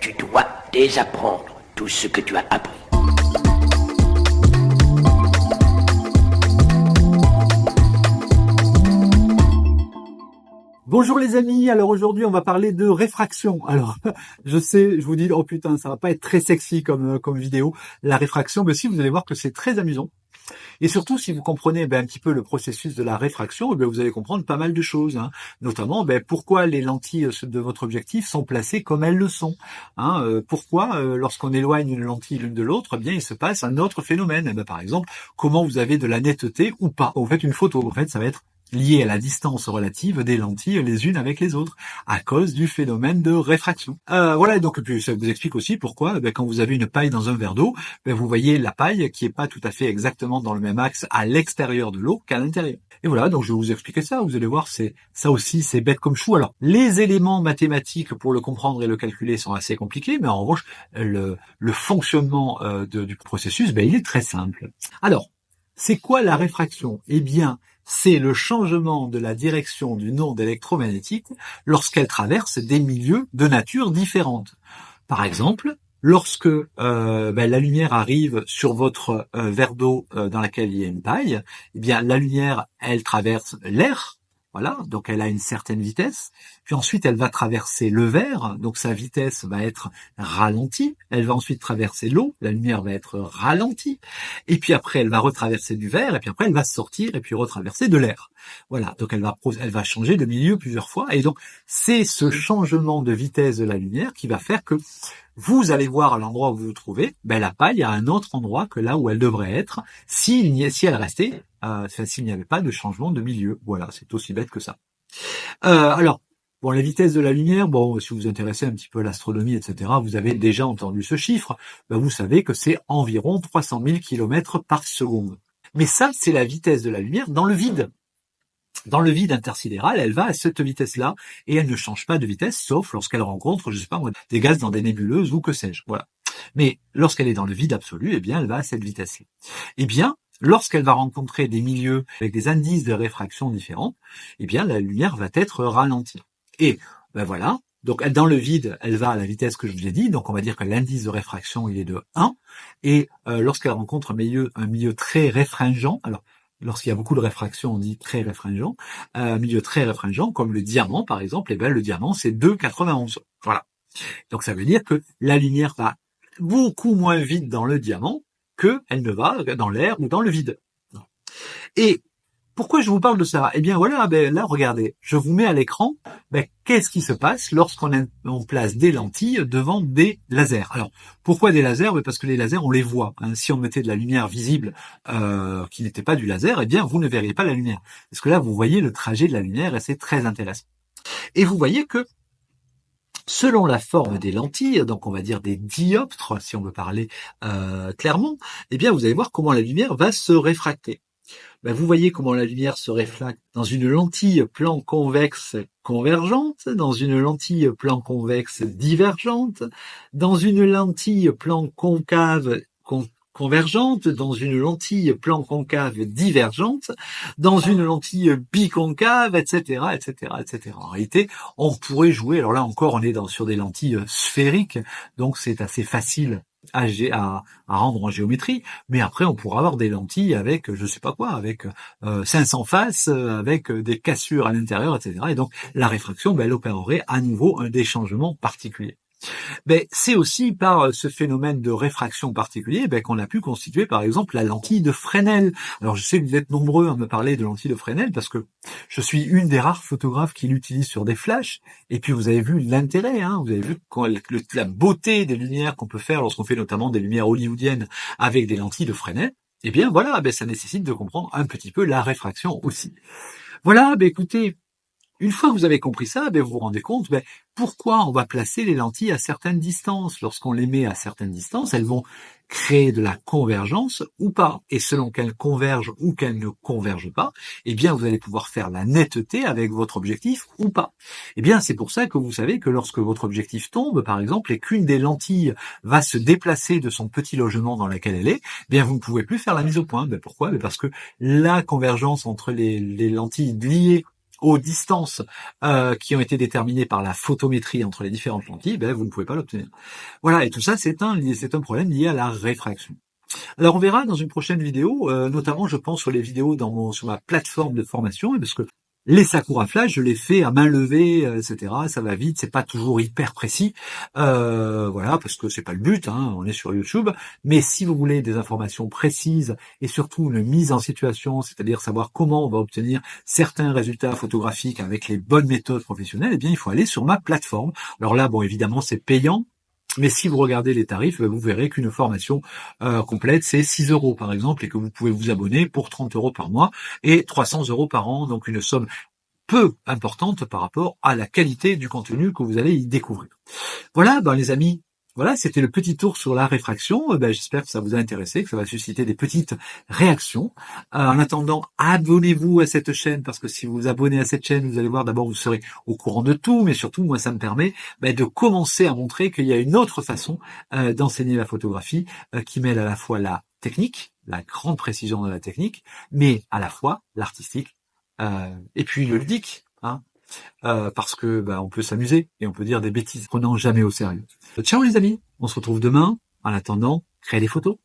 tu dois désapprendre tout ce que tu as appris. Bonjour les amis, alors aujourd'hui on va parler de réfraction. Alors je sais, je vous dis, oh putain, ça va pas être très sexy comme vidéo, la réfraction, mais si vous allez voir que c'est très amusant. Et surtout si vous comprenez un petit peu le processus de la réfraction, vous allez comprendre pas mal de choses, hein. Notamment pourquoi les lentilles de votre objectif sont placées comme elles le sont. Pourquoi lorsqu'on éloigne une lentille l'une de l'autre, il se passe un autre phénomène. Par exemple, comment vous avez de la netteté ou pas. Vous faites une photo, en fait ça va être lié à la distance relative des lentilles les unes avec les autres, à cause du phénomène de réfraction. Voilà, donc puis ça vous explique aussi pourquoi, quand vous avez une paille dans un verre d'eau, vous voyez la paille qui est pas tout à fait exactement dans le même axe à l'extérieur de l'eau qu'à l'intérieur. Et voilà, donc je vais vous expliquer ça, vous allez voir, ça aussi c'est bête comme chou. Alors, les éléments mathématiques pour le comprendre et le calculer sont assez compliqués, mais en revanche, le fonctionnement du processus, il est très simple. Alors, c'est quoi la réfraction? Eh bien, c'est le changement de la direction d'une onde électromagnétique lorsqu'elle traverse des milieux de nature différente. Par exemple, lorsque la lumière arrive sur votre verre d'eau dans laquelle il y a une paille, la lumière, elle traverse l'air. Voilà, donc elle a une certaine vitesse, puis ensuite elle va traverser le verre, donc sa vitesse va être ralentie, elle va ensuite traverser l'eau, la lumière va être ralentie, et puis après elle va retraverser du verre, et puis après elle va sortir et puis retraverser de l'air. Voilà, donc elle va changer de milieu plusieurs fois, et donc c'est ce changement de vitesse de la lumière qui va faire que vous allez voir à l'endroit où vous vous trouvez, la paille à un autre endroit que là où elle devrait être, si elle restait, s'il n'y avait pas de changement de milieu. Voilà, c'est aussi bête que ça. Alors, la vitesse de la lumière, si vous vous intéressez un petit peu à l'astronomie, etc., vous avez déjà entendu ce chiffre, vous savez que c'est environ 300 000 km par seconde. Mais ça, c'est la vitesse de la lumière dans le vide. Dans le vide intersidéral, elle va à cette vitesse-là et elle ne change pas de vitesse, sauf lorsqu'elle rencontre, des gaz dans des nébuleuses ou que sais-je. Voilà. Mais lorsqu'elle est dans le vide absolu, elle va à cette vitesse-là. Lorsqu'elle va rencontrer des milieux avec des indices de réfraction différents, la lumière va être ralentie. Et voilà. Donc dans le vide, elle va à la vitesse que je vous ai dit. Donc on va dire que l'indice de réfraction il est de 1. Et lorsqu'elle rencontre un milieu très réfringent, alors lorsqu'il y a beaucoup de réfraction, on dit très réfringent, milieu très réfringent, comme le diamant par exemple, le diamant c'est 2,91. Voilà. Donc ça veut dire que la lumière va beaucoup moins vite dans le diamant qu'elle ne va dans l'air ou dans le vide. Et pourquoi je vous parle de ça? Là, regardez, je vous mets à l'écran, qu'est-ce qui se passe lorsqu'on place des lentilles devant des lasers? Alors, pourquoi des lasers? Parce que les lasers, on les voit. Si on mettait de la lumière visible qui n'était pas du laser, vous ne verriez pas la lumière. Parce que là, vous voyez le trajet de la lumière et c'est très intéressant. Et vous voyez que selon la forme des lentilles, donc on va dire des dioptres, si on veut parler clairement, vous allez voir comment la lumière va se réfracter. Vous voyez comment la lumière se réfracte dans une lentille plan convexe convergente, dans une lentille plan convexe divergente, dans une lentille plan concave convergente, dans une lentille plan concave divergente, dans une lentille biconcave, etc., etc., etc. En réalité, on pourrait jouer, alors là encore, on est sur des lentilles sphériques, donc c'est assez facile à rendre en géométrie, mais après on pourra avoir des lentilles avec je sais pas quoi, avec 500 faces, avec des cassures à l'intérieur, etc. Et donc la réfraction, elle opérerait à nouveau un déchangement particulier. C'est aussi par ce phénomène de réfraction particulier qu'on a pu constituer par exemple la lentille de Fresnel. Alors je sais que vous êtes nombreux à me parler de lentille de Fresnel parce que je suis une des rares photographes qui l'utilise sur des flashs, et puis vous avez vu l'intérêt, vous avez vu la beauté des lumières qu'on peut faire lorsqu'on fait notamment des lumières hollywoodiennes avec des lentilles de Fresnel. Ça nécessite de comprendre un petit peu la réfraction aussi. Voilà, écoutez, une fois que vous avez compris ça, vous vous rendez compte pourquoi on va placer les lentilles à certaines distances. Lorsqu'on les met à certaines distances, elles vont créer de la convergence ou pas. Et selon qu'elles convergent ou qu'elles ne convergent pas, vous allez pouvoir faire la netteté avec votre objectif ou pas. C'est pour ça que vous savez que lorsque votre objectif tombe, par exemple, et qu'une des lentilles va se déplacer de son petit logement dans lequel elle est, vous ne pouvez plus faire la mise au point. Pourquoi? Parce que la convergence entre les lentilles liées aux distances qui ont été déterminées par la photométrie entre les différentes lentilles, ben, vous ne pouvez pas l'obtenir. Voilà, et tout ça, c'est un problème lié à la réfraction. Alors on verra dans une prochaine vidéo, notamment je pense sur les vidéos sur ma plateforme de formation, parce que les Sakura Flash, je les fais à main levée, etc. Ça va vite, c'est pas toujours hyper précis, voilà, parce que c'est pas le but, hein, on est sur YouTube. Mais si vous voulez des informations précises et surtout une mise en situation, c'est-à-dire savoir comment on va obtenir certains résultats photographiques avec les bonnes méthodes professionnelles, eh bien il faut aller sur ma plateforme. Alors là, bon, évidemment, c'est payant. Mais si vous regardez les tarifs, vous verrez qu'une formation complète, c'est 6 € par exemple, et que vous pouvez vous abonner pour 30 € par mois et 300 € par an, donc une somme peu importante par rapport à la qualité du contenu que vous allez y découvrir. Voilà, les amis, voilà, c'était le petit tour sur la réfraction. J'espère que ça vous a intéressé, que ça va susciter des petites réactions. En attendant, abonnez-vous à cette chaîne, parce que si vous vous abonnez à cette chaîne, vous allez voir, d'abord, vous serez au courant de tout, mais surtout, moi, ça me permet de commencer à montrer qu'il y a une autre façon d'enseigner la photographie qui mêle à la fois la technique, la grande précision de la technique, mais à la fois l'artistique et puis le ludique, hein. Parce que on peut s'amuser et on peut dire des bêtises, prenant jamais au sérieux. Ciao les amis, on se retrouve demain. En attendant, créez des photos.